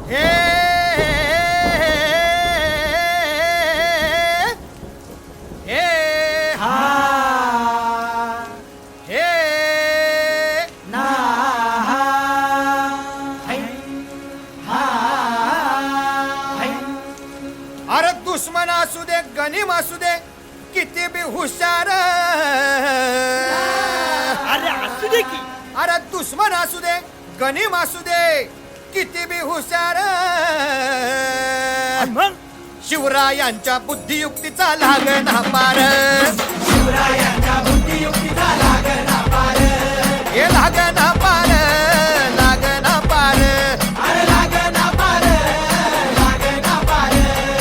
हे हे हा हे ना अरे दुश्मन असू दे गनीम असू दे किती बी हुशार अरे असू दे की. अरे दुश्मन असू दे गनीम असू दे किती बी हुशार आणि मग शिवरायांच्या बुद्धियुक्तीचा लागना पार शिवरायांच्या बुद्धियुक्तीचा लागना पार हे लागना पार लागना पार अरे लागना पार लागना पार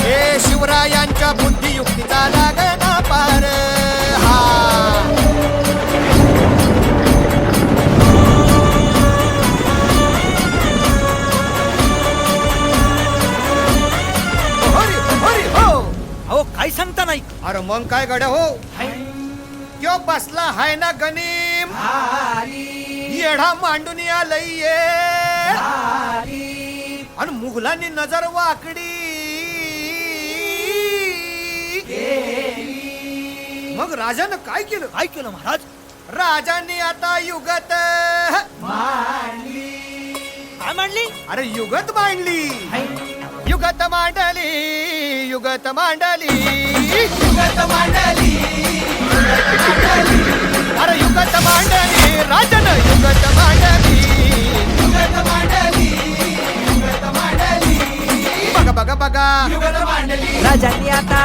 हे शिवरायांच्या बुद्धियुक्तीचा लागना पार हा हरी हरी हो अहो काय सांगता नाही. अरे मग काय गड्या हो क्यों बसला हाय ना गनीम येढा मांडून आलंय ये आणि मुघलांनी नजर वाकडी मग राजानं काय केलं काय केलं महाराज? राजांनी आता युगत काय मांडली? अरे युगत मांडली युगत मांडली युगत मांडली युगत मांडली अरे युगत मांडली राजानं युगत मांडली युगत मांडली युगत मांडली बघा बघा बघा युगत मांडली राजांनी आता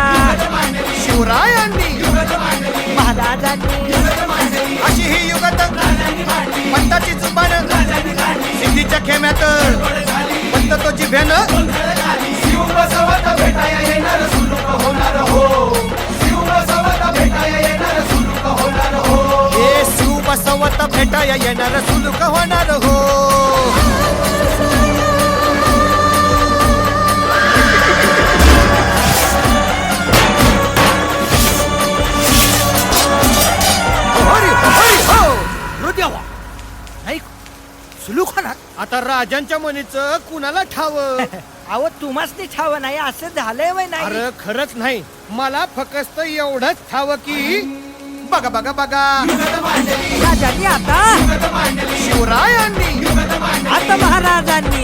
शिवरायांनी युगत मांडली महाराजांनी युगत मांडली अशी ही युगत राजांनी मांडली पंताची जुबान राजांनी काढली सिद्धीच्या खेम्यात पंत तो जिभ्यानं शिव बसवत भेटाया येणार सुलूक होणार हो शिव बसवत भेटाया येणार सुलूक होणार हो हे शिव बसवत भेटाया येणार सुलूक होणार हो हरी हरी हो हृदयावा नाही सुलूक होणार. आता राजांच्या मनीचं कुणाला ठाव अहो तुम्हासनी ठाव नाही असं झालंय वय नाही. अरे खरंच नाही मला फक्त एवढंच ठाव की बघा बघा बघा राजांनी आता शिवरायांनी आता महाराजांनी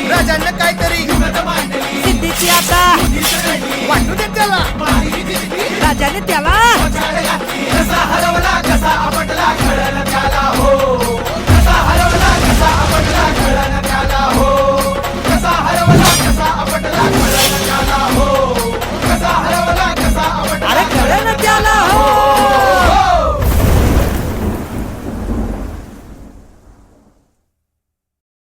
राजांना काहीतरी सिद्धीची आता वाटू दे त्याला राजाने त्याला कसा हरवला कसा आपटला कळलं त्याला हो